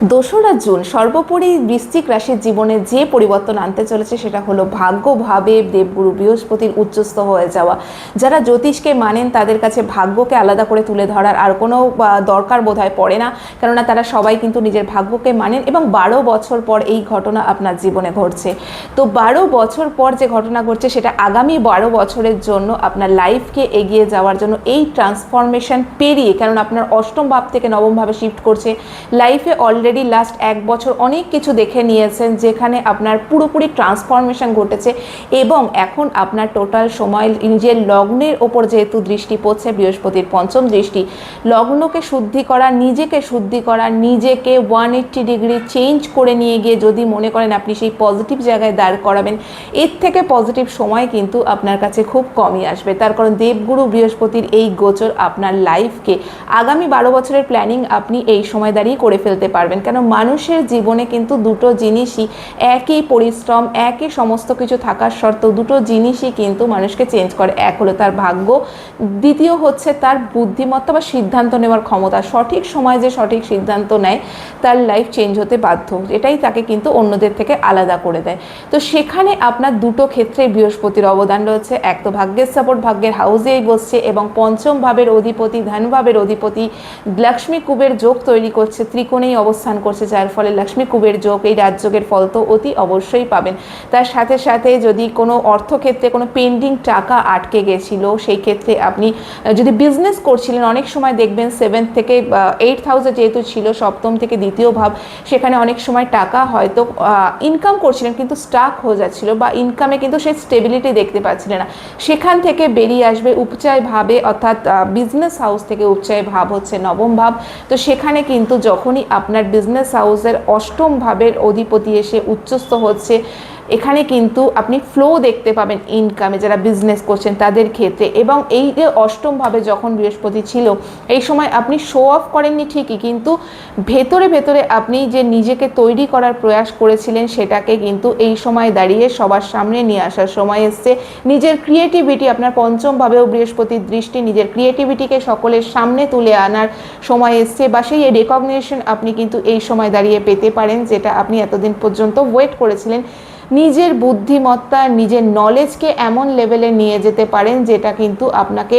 দোসরা জুন সর্বোপরি বৃশ্চিক রাশির জীবনে যে পরিবর্তন আনতে চলেছে সেটা হলো ভাগ্যভাবে দেবগুরু বৃহস্পতির উচ্চস্থ হয়ে যাওয়া। যারা জ্যোতিষকে মানেন তাদের কাছে ভাগ্যকে আলাদা করে তুলে ধরার আর কোনো দরকার বোধহয় পড়ে না, কেননা তারা সবাই কিন্তু নিজের ভাগ্যকে মানেন এবং 12 বছর পর এই ঘটনা আপনার জীবনে ঘটছে। তো 12 বছর পর যে ঘটনা ঘটছে সেটা আগামী 12 বছরের জন্য আপনার লাইফকে এগিয়ে যাওয়ার জন্য এই ট্রান্সফরমেশন পেরিয়ে, কারণ আপনার অষ্টম ভাব থেকে নবম ভাবে শিফট করছে। লাইফে অলরেডি লাস্ট 1 বছর অনেক কিছু দেখে নিয়েছেন যেখানে আপনার পুরোপুরি ট্রান্সফরমেশন ঘটেছে এবং এখন আপনার টোটাল সময় নিজের লগ্নের ওপর যেহেতু দৃষ্টি পড়ছে, বৃহস্পতির পঞ্চম দৃষ্টি, লগ্নকে শুদ্ধি করা, নিজেকে শুদ্ধি করা, নিজেকে 180 ডিগ্রি চেঞ্জ করে নিয়ে গিয়ে যদি মনে করেন আপনি সেই পজিটিভ জায়গায় দাঁড় করাবেন, এর থেকে পজিটিভ সময় কিন্তু আপনার কাছে খুব কমই আসবে। তার কারণ দেবগুরু বৃহস্পতির এই গোচর আপনার লাইফকে আগামী 12 বছরের প্ল্যানিং আপনি এই সময় দাঁড়িয়ে করে ফেলতে পারবেন। কেন মানুষের জীবনে কিন্তু দুটো জিনিসই, একই পরিশ্রম, একই সমস্ত কিছু থাকার সত্ত্বেও দুটো জিনিসই কিন্তু মানুষকে চেঞ্জ করে। এক হলো তার ভাগ্য, দ্বিতীয় হচ্ছে তার বুদ্ধিমত্তা বা সিদ্ধান্ত নেওয়ার ক্ষমতা। সঠিক সময় যে সঠিক সিদ্ধান্ত নেয় তার লাইফ চেঞ্জ হতে বাধ্য, এটাই তাকে কিন্তু অন্যদের থেকে আলাদা করে দেয়। তো সেখানে আপনার দুটো ক্ষেত্রে বৃহস্পতির অবদান রয়েছে। এক তো ভাগ্যের সাপোর্ট, ভাগ্যের হাউসেই বসছে এবং পঞ্চম ভাবের অধিপতি, ধন ভাবের অধিপতি লক্ষ্মী কুবের যোগ তৈরি করছে, ত্রিকোণেই অবস্থান করছে, যার ফলে লক্ষ্মী কুবের যোগ, এই রাজযোগের ফল তো অতি অবশ্যই পাবেন। তার সাথে সাথে যদি কোনো অর্থক্ষেত্রে কোনো পেন্ডিং টাকা আটকে গেছিল, সেই ক্ষেত্রে আপনি যদি বিজনেস করছিলেন, অনেক সময় দেখবেন 7 থেকে 8th হাউসে যেহেতু ছিল, সপ্তম থেকে দ্বিতীয় ভাব, সেখানে অনেক সময় টাকা হয়তো ইনকাম করছিলেন কিন্তু স্টাক হয়ে যাচ্ছিল বা ইনকামে কিন্তু সেই স্টেবিলিটি দেখতে পাচ্ছিলেন না, সেখান থেকে বেরিয়ে আসবে উপচয় ভাবে, অর্থাৎ বিজনেস হাউস থেকে উপচয় ভাব হচ্ছে নবম ভাব। তো সেখানে কিন্তু যখনই আপনার বিজনেস হাউসের অষ্টম ভাবের অধিপতি এসে উচ্চস্থ হচ্ছে, এখানে কিন্তু আপনি ফ্লো দেখতে পাবেন ইনকামে, যারা বিজনেস করছেন তাদের ক্ষেত্রে। এবং এই যে অষ্টমভাবে যখন বৃহস্পতি ছিল, এই সময় আপনি শো অফ করেননি ঠিকই, কিন্তু ভেতরে ভেতরে আপনি যে নিজেকে তৈরি করার প্রয়াস করেছিলেন সেটাকে কিন্তু এই সময় দাঁড়িয়ে সবার সামনে নিয়ে আসার সময় এসছে। নিজের ক্রিয়েটিভিটি, আপনার পঞ্চম ভাবেও বৃহস্পতির দৃষ্টি, নিজের ক্রিয়েটিভিটিকে সকলের সামনে তুলে আনার সময় এসছে, বা সেই রেকগনিশন আপনি কিন্তু এই সময় দাঁড়িয়ে পেতে পারেন, যেটা আপনি এতদিন পর্যন্ত ওয়েট করেছিলেন। নিজের বুদ্ধিমত্তা, নিজের নলেজকে এমন লেভেলে নিয়ে যেতে পারেন যেটা কিন্তু আপনাকে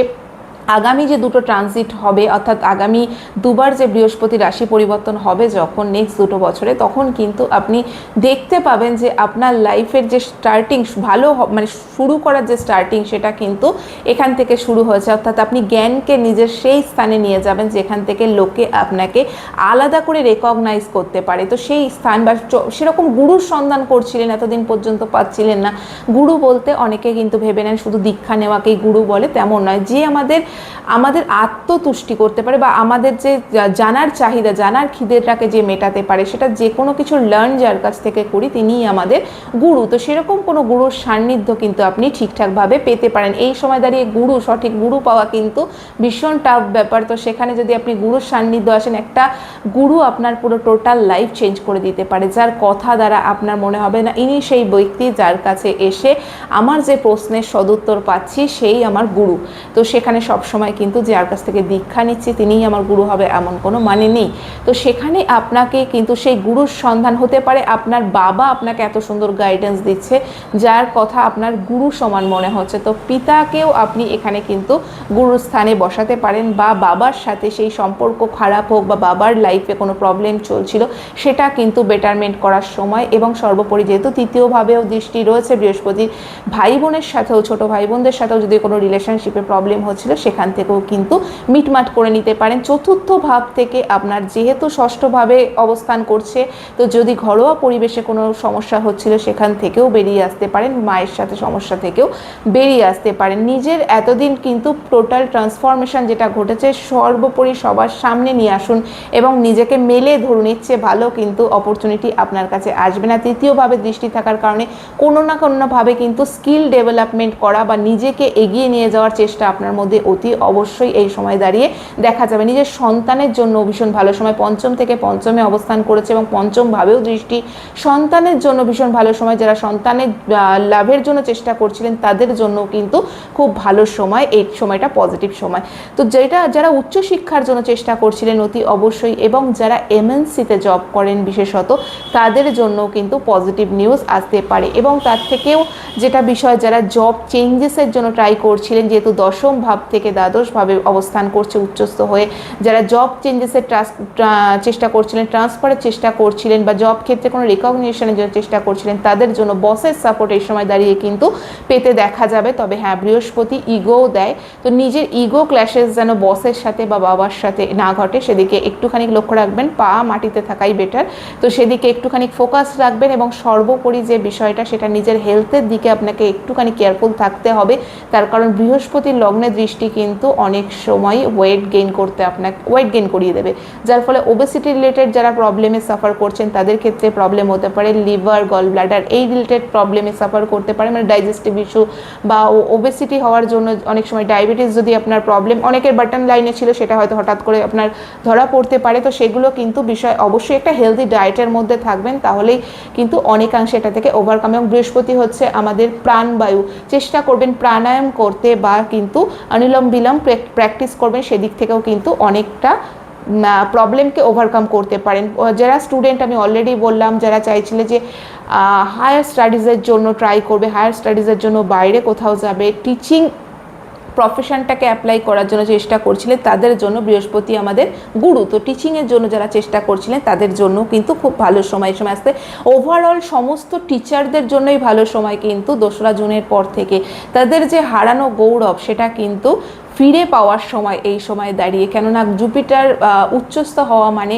আগামী যে দুটো ট্রানজিট হবে, অর্থাৎ আগামী দুবার যে বৃহস্পতি রাশি পরিবর্তন হবে যখন নেক্সট 2 বছরে, তখন কিন্তু আপনি দেখতে পাবেন যে আপনার লাইফের যে স্টার্টিং ভালো, মানে শুরু করার যে স্টার্টিং, সেটা কিন্তু এখান থেকে শুরু হয়েছে। অর্থাৎ আপনি জ্ঞানকে নিজের সেই স্থানে নিয়ে যাবেন যেখান থেকে লোকে আপনাকে আলাদা করে রেকগনাইজ করতে পারে। তো সেই স্থান বা সেরকম গুরুর সন্ধান করছিলেন, এতদিন পর্যন্ত পাচ্ছিলেন না। গুরু বলতে অনেকে কিন্তু ভেবে নেন শুধু দীক্ষা নেওয়াকেই গুরু বলে, তেমন নয়। যে আমাদের আত্মতুষ্টি করতে পারে বা আমাদের যে জানার চাহিদা, জানার খিদেটাকে যে মেটাতে পারে, সেটা যে কোনো কিছু লার্ন যার কাছ থেকে করি তিনিই আমাদের গুরু। তো সেরকম কোনো গুরুর সান্নিধ্য কিন্তু আপনি ঠিকঠাকভাবে পেতে পারেন। এই সময় দাঁড়িয়ে সঠিক গুরু পাওয়া কিন্তু ভীষণ টাফ ব্যাপার। তো সেখানে যদি আপনি গুরুর সান্নিধ্য আসেন, একটা গুরু আপনার পুরো টোটাল লাইফ চেঞ্জ করে দিতে পারে, যার কথা দ্বারা আপনার মনে হবে না ইনি সেই ব্যক্তি যার কাছে এসে আমার যে প্রশ্নের সদুত্তর পাচ্ছি সেই আমার গুরু। তো সেখানে সবসময় কিন্তু যার কাছ থেকে দীক্ষা নিচ্ছি তিনিই আমার গুরু হবে এমন কোনো মানে নেই। তো সেখানে আপনাকে কিন্তু সেই গুরুর সন্ধান হতে পারে আপনার বাবা আপনাকে এত সুন্দর গাইডেন্স দিচ্ছে, যার কথা আপনার গুরু সমান মনে হচ্ছে। তো পিতাকেও আপনি এখানে কিন্তু গুরুর স্থানে বসাতে পারেন, বা বাবার সাথে সেই সম্পর্ক খারাপ হোক বা বাবার লাইফে কোনো প্রবলেম চলছিল সেটা কিন্তু বেটারমেন্ট করার সময়। এবং সর্বোপরি যেহেতু তৃতীয়ভাবেও দৃষ্টি রয়েছে বৃহস্পতির, ভাই বোনের সাথেও, ছোট ভাই বোনদের সাথেও যদি কোনো রিলেশনশিপে প্রবলেম হচ্ছিল সেখান থেকেও কিন্তু মিটমাট করে নিতে পারেন। চতুর্থ ভাব থেকে আপনার যেহেতু ষষ্ঠভাবে অবস্থান করছে, তো যদি ঘরোয়া পরিবেশে কোনো সমস্যা হচ্ছিল সেখান থেকেও বেরিয়ে আসতে পারেন, মায়ের সাথে সমস্যা থেকেও বেরিয়ে আসতে পারেন। নিজের এতদিন কিন্তু টোটাল ট্রান্সফরমেশন যেটা ঘটেছে সর্বোপরি সবার সামনে নিয়ে আসুন এবং নিজেকে মেলে ধরুন। ইচ্ছে ভালো কিন্তু অপরচুনিটি আপনার কাছে আসবে না। তৃতীয়ভাবে দৃষ্টি থাকার কারণে কোনো না কোনোভাবে কিন্তু স্কিল ডেভেলপমেন্ট করা বা নিজেকে এগিয়ে নিয়ে যাওয়ার চেষ্টা আপনার মধ্যে অতি উন্নতি অবশ্যই এই সময় দাঁড়িয়ে দেখা যাবে। নিজের সন্তানের জন্য ভীষণ ভালো সময়, পঞ্চম থেকে পঞ্চমে অবস্থান করেছে এবং পঞ্চম ভাবেও দৃষ্টি, সন্তানের জন্য ভীষণ ভালো সময়। যারা সন্তানের লাভের জন্য চেষ্টা করছিলেন তাদের জন্য কিন্তু খুব ভালো সময়, এই সময়টা পজিটিভ সময়। তো যারা উচ্চশিক্ষার জন্য চেষ্টা করছিলেন অতি অবশ্যই, এবং যারা এমএনসিতে জব করেন বিশেষত তাদের জন্য কিন্তু পজিটিভ নিউজ আসতে পারে। এবং তার থেকেও যেটা বিষয়, যারা জব চেঞ্জেসের জন্য ট্রাই করছিলেন, যেহেতু দশম ভাব থেকে দ্বাদশ ভাবে অবস্থান করছে উচ্চস্থ হয়ে, যারা জব চেঞ্জেসের চেষ্টা করছিলেন, ট্রান্সফারের চেষ্টা করছিলেন, বা জব ক্ষেত্রে কোনো রিকগনিশনের জন্য চেষ্টা করছিলেন, তাদের জন্য বসের সাপোর্ট এই সময় দাঁড়িয়ে কিন্তু পেতে দেখা যাবে। তবে হ্যাঁ, বৃহস্পতি ইগোও দেয়, তো নিজের ইগো ক্ল্যাশেস যেন বসের সাথে বা বাবার সাথে না ঘটে সেদিকে একটুখানি লক্ষ্য রাখবেন। পা মাটিতে থাকাই বেটার, তো সেদিকে একটুখানি ফোকাস রাখবেন। এবং সর্বোপরি যে বিষয়টা, সেটা নিজের হেলথের দিকে আপনাকে একটুখানি কেয়ারফুল থাকতে হবে। তার কারণ বৃহস্পতির লগ্নে দৃষ্টি কিন্তু অনেক সময় ওয়েট গেইন করিয়ে দেবে, যার ফলে ওবেসিটি রিলেটেড যারা প্রবলেমে সাফার করছেন তাদের ক্ষেত্রে প্রবলেম হতে পারে। লিভার, গল ব্লাডার এই রিলেটেড প্রবলেমে সাফার করতে পারে, মানে ডাইজেস্টিভ ইস্যু বা ওবেসিটি হওয়ার জন্য অনেক সময় ডায়াবেটিস যদি আপনার প্রবলেম, অনেকের বাটন লাইনে ছিল, সেটা হয়তো হঠাৎ করে আপনার ধরা পড়তে পারে। তো সেগুলো কিন্তু বিষয় অবশ্যই একটা হেলদি ডায়েটের মধ্যে থাকবেন, তাহলেই কিন্তু অনেকাংশে এটা থেকে ওভারকাম। এবং বৃহস্পতি হচ্ছে আমাদের প্রাণবায়ু, চেষ্টা করবেন প্রাণায়াম করতে বা কিন্তু অনুলোম বিলোম প্র্যাকটিস করবেন, সেদিক থেকেও কিন্তু অনেকটা প্রবলেমকে ওভারকাম করতে পারেন। যারা স্টুডেন্ট, আমি অলরেডি বললাম, যারা চাইছিলে যে হায়ার স্টাডিজের জন্য ট্রাই করবে, হায়ার স্টাডিজের জন্য বাইরে কোথাও যাবে, টিচিং প্রফেশনটাকে অ্যাপ্লাই করার জন্য চেষ্টা করছিলেন, তাদের জন্য বৃহস্পতি আমাদের গুরু, তো টিচিংয়ের জন্য যারা চেষ্টা করছিলেন তাদের জন্য কিন্তু খুব ভালো সময় আসতে। ওভারঅল সমস্ত টিচারদের জন্যই ভালো সময়, কিন্তু 2রা জুনের পর থেকে তাদের যে হারানো গৌরব সেটা কিন্তু ফিরে পাওয়ার সময় এই সময় দাঁড়িয়ে। কেননা জুপিটার উচ্চস্থ হওয়া মানে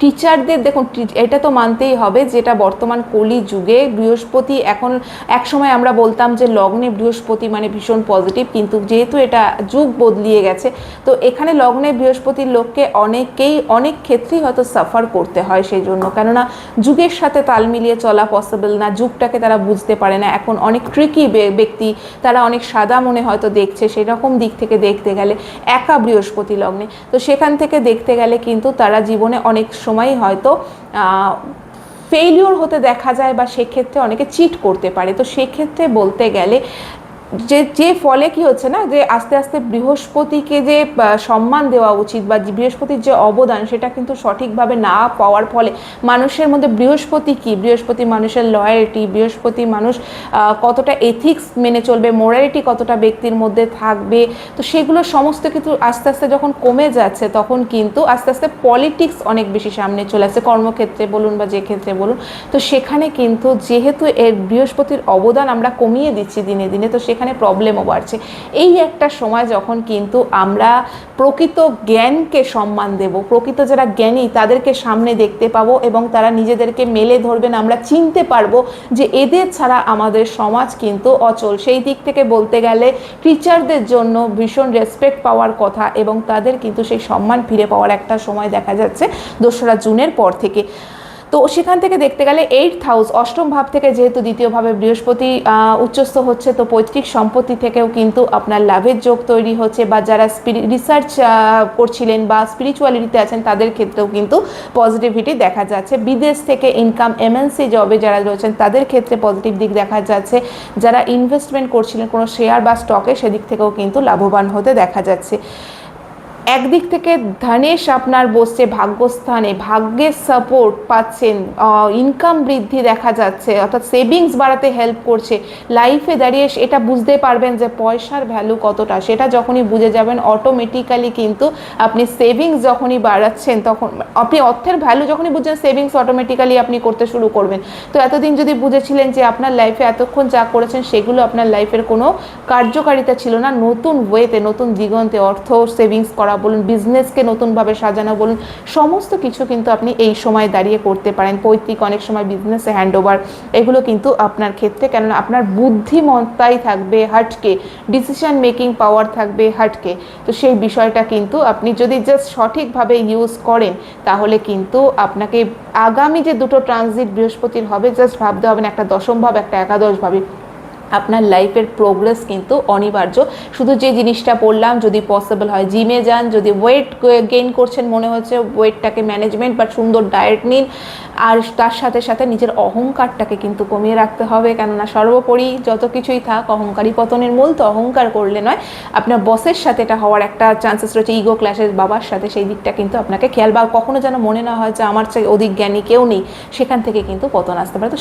টিচারদের, দেখুন এটা তো মানতেই হবে, যেটা বর্তমান কলি যুগে বৃহস্পতি, এখন এক সময় আমরা বলতাম যে লগ্নে বৃহস্পতি মানে ভীষণ পজিটিভ, কিন্তু যেহেতু এটা যুগ বদলিয়ে গেছে, তো এখানে লগ্নে বৃহস্পতির লোককে অনেক ক্ষেত্রেই হয়তো সাফার করতে হয় সেই জন্য। কেননা যুগের সাথে তাল মিলিয়ে চলা পসিবল না, যুগটাকে তারা বুঝতে পারে না। এখন অনেক ট্রিকি ব্যক্তি, তারা অনেক সাদা মনে হয়তো দেখছে, সেরকম দিক থেকে দেখতে গেলে একা বৃহস্পতি লগ্নে, তো সেখান থেকে দেখতে গেলে কিন্তু তারা জীবনে অনেক সময় হয়তো ফেইলিওর হতে দেখা যায়, বা সেক্ষেত্রে অনেকে চিট করতে পারে। তো সেক্ষেত্রে বলতে গেলে যে ফলে কি হচ্ছে না, যে আস্তে আস্তে বৃহস্পতিকে যে সম্মান দেওয়া উচিত বা বৃহস্পতির যে অবদান, সেটা কিন্তু সঠিকভাবে না পাওয়ার ফলে মানুষের মধ্যে বৃহস্পতি মানুষের লয়ালিটি, বৃহস্পতি মানুষ কতটা এথিক্স মেনে চলবে, মোরালিটি কতটা ব্যক্তির মধ্যে থাকবে, তো সেগুলো সমস্ত কিছু আস্তে আস্তে যখন কমে যাচ্ছে, তখন কিন্তু আস্তে আস্তে পলিটিক্স অনেক বেশি সামনে চলে আসছে, কর্মক্ষেত্রে বলুন বা যে ক্ষেত্রে বলুন। তো সেখানে কিন্তু যেহেতু এর বৃহস্পতির অবদান আমরা কমিয়ে দিচ্ছি দিনে দিনে, তো সেখানে প্রবলেমও বাড়ছে। এই একটা সময় যখন কিন্তু আমরা প্রকৃত জ্ঞানকে সম্মান দেব, প্রকৃত যারা জ্ঞানী তাদেরকে সামনে দেখতে পাবো, এবং তারা নিজেদেরকে মেলে ধরবেন, আমরা চিনতে পারবো যে এদের ছাড়া আমাদের সমাজ কিন্তু অচল। সেই দিক থেকে বলতে গেলে টিচারদের জন্য ভীষণ রেসপেক্ট পাওয়ার কথা, এবং তাদের কিন্তু সেই সম্মান ফিরে পাওয়ার একটা সময় দেখা যাচ্ছে 2রা জুনের পর থেকে। তো সেখান থেকে দেখতে গেলে 8th হাউস, অষ্টম ভাব থেকে যেহেতু দ্বিতীয়ভাবে বৃহস্পতি উচ্চস্থ হচ্ছে, তো পৈতৃক সম্পত্তি থেকেও কিন্তু আপনার লাভের যোগ তৈরি হচ্ছে, বা যারা রিসার্চ করছিলেন বা স্পিরিচুয়ালিটিতে আছেন তাদের ক্ষেত্রেও কিন্তু পজিটিভিটি দেখা যাচ্ছে। বিদেশ থেকে ইনকাম, এমএনসি জবে যারা রয়েছেন তাদের ক্ষেত্রে পজিটিভ দিক দেখা যাচ্ছে। যারা ইনভেস্টমেন্ট করছিলেন কোনো শেয়ার বা স্টকে, সেদিক থেকেও কিন্তু লাভবান হতে দেখা যাচ্ছে। একদিক থেকে ধনেশ আপনার বসছে ভাগ্যস্থানে, ভাগ্যের সাপোর্ট পাচ্ছেন, ইনকাম বৃদ্ধি দেখা যাচ্ছে, অর্থাৎ সেভিংস বাড়াতে হেল্প করছে। লাইফে দাঁড়িয়ে এটা বুঝতে পারবেন যে পয়সার ভ্যালু কতটা, সেটা যখনই বুঝে যাবেন অটোমেটিক্যালি কিন্তু আপনি সেভিংস যখনই বাড়াচ্ছেন, তখন আপনি অর্থের ভ্যালু যখনই বুঝছেন, সেভিংস অটোমেটিক্যালি আপনি করতে শুরু করবেন। তো এতদিন যদি বুঝেছিলেন যে আপনার লাইফে এতক্ষণ যা করেছেন সেগুলো আপনার লাইফের কোনো কার্যকারিতা ছিল না, নতুন ওয়েতে, নতুন দিগন্তে অর্থ সেভিংস করা বলুন, বিজনেসকে নতুনভাবে সাজানো বলুন, সমস্ত কিছু কিন্তু আপনি এই সময় দাঁড়িয়ে করতে পারেন। পৈতৃক অনেক সময় বিজনেসে হ্যান্ডওভার, এগুলো কিন্তু আপনার ক্ষেত্রে, কেননা আপনার বুদ্ধিমত্তাই থাকবে হাটকে, ডিসিশন মেকিং পাওয়ার থাকবে হাটকে। তো সেই বিষয়টা কিন্তু আপনি যদি জাস্ট সঠিকভাবে ইউজ করেন, তাহলে কিন্তু আপনাকে আগামী যে 2টো ট্রানজিট বৃহস্পতির হবে, জাস্ট ভাবতে হবে না একটা দশম ভাব একটা একাদশ ভাবে, আপনার লাইফের প্রোগ্রেস কিন্তু অনিবার্য। শুধু যে জিনিসটা বললাম, যদি পসিবল হয় জিমে যান, যদি ওয়েট গেইন করছেন মনে হচ্ছে ওয়েটটাকে ম্যানেজমেন্ট বা সুন্দর ডায়েট নিন, আর তার সাথে সাথে নিজের অহংকারটাকে কিন্তু কমিয়ে রাখতে হবে, কেননা সর্বোপরি যত কিছুই থাক অহংকারী পতনের মূল, তো অহংকার করলে নয়, আপনার বসের সাথে এটা হওয়ার একটা চান্সেস রয়েছে, ইগো ক্ল্যাশেস বাবার সাথে, সেই দিকটা কিন্তু আপনাকে খেয়াল, বা কখনো যেন মনে না হয় যে আমার চেয়ে অধিক জ্ঞানী কেউ নেই, সেখান থেকে কিন্তু পতন আসতে পারে। তো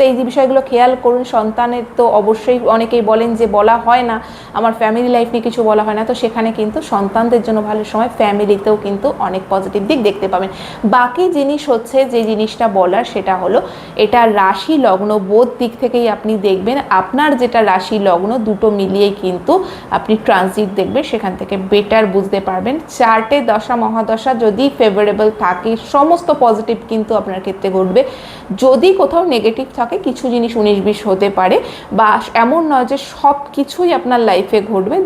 এই বিষয়গুলো খেয়াল করুন। সন্তানের তো অবশ্যই অনেকেই বলেন যে বলা হয় না, আমার ফ্যামিলি লাইফ নিয়ে কিছু বলা হয় না, তো সেখানে কিন্তু সন্তানদের জন্য ভালো সময়, ফ্যামিলিতেও কিন্তু অনেক পজিটিভ দিক দেখতে পাবেন। বাকি জিনিস হচ্ছে যে জিনিসটা বলার, সেটা হলো এটা রাশি লগ্ন বোধ দিক থেকেই আপনি দেখবেন, আপনার যেটা রাশি লগ্ন দুটো মিলিয়েই কিন্তু আপনি ট্রানজিট দেখবেন, সেখান থেকে বেটার বুঝতে পারবেন। চার্টে দশা মহাদশা যদি ফেভারেবল থাকে সমস্ত পজিটিভ কিন্তু আপনার ক্ষেত্রে ঘটবে। যদি কোথাও নেগেটিভ থাকে কিছু জিনিস 19-20 হতে পারে, বা এমন নয় যে সব কিছুই আপনার লাইফে ঘটবে।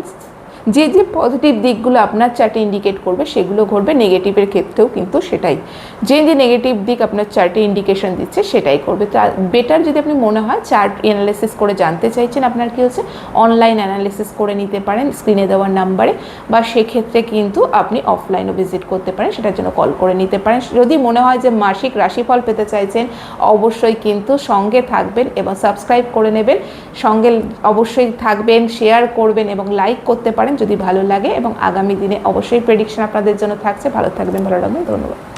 যে যে পজিটিভ দিকগুলো আপনার চার্টে ইন্ডিকেট করবে সেগুলো ঘটবে, নেগেটিভের ক্ষেত্রেও কিন্তু সেটাই, যে যে নেগেটিভ দিক আপনার চার্টে ইন্ডিকেশন দিচ্ছে সেটাই করবে। তো বেটার যদি আপনি মনে হয় চার্ট অ্যানালিসিস করে জানতে চাইছেন আপনার কী হচ্ছে, অনলাইন অ্যানালিসিস করে নিতে পারেন স্ক্রিনে দেওয়ার নাম্বারে, বা সেক্ষেত্রে কিন্তু আপনি অফলাইনও ভিজিট করতে পারেন, সেটার জন্য কল করে নিতে পারেন। যদি মনে হয় যে মাসিক রাশিফল পেতে চাইছেন, অবশ্যই কিন্তু সঙ্গে থাকবেন এবং সাবস্ক্রাইব করে নেবেন, সঙ্গে অবশ্যই থাকবেন, শেয়ার করবেন এবং লাইক করতে পারেন যদি ভালো লাগে, এবং আগামী দিনে অবশ্যই প্রেডিকশন আপনাদের জন্য থাকছে। ভালো থাকবেন, ভালো লাগবে, ধন্যবাদ।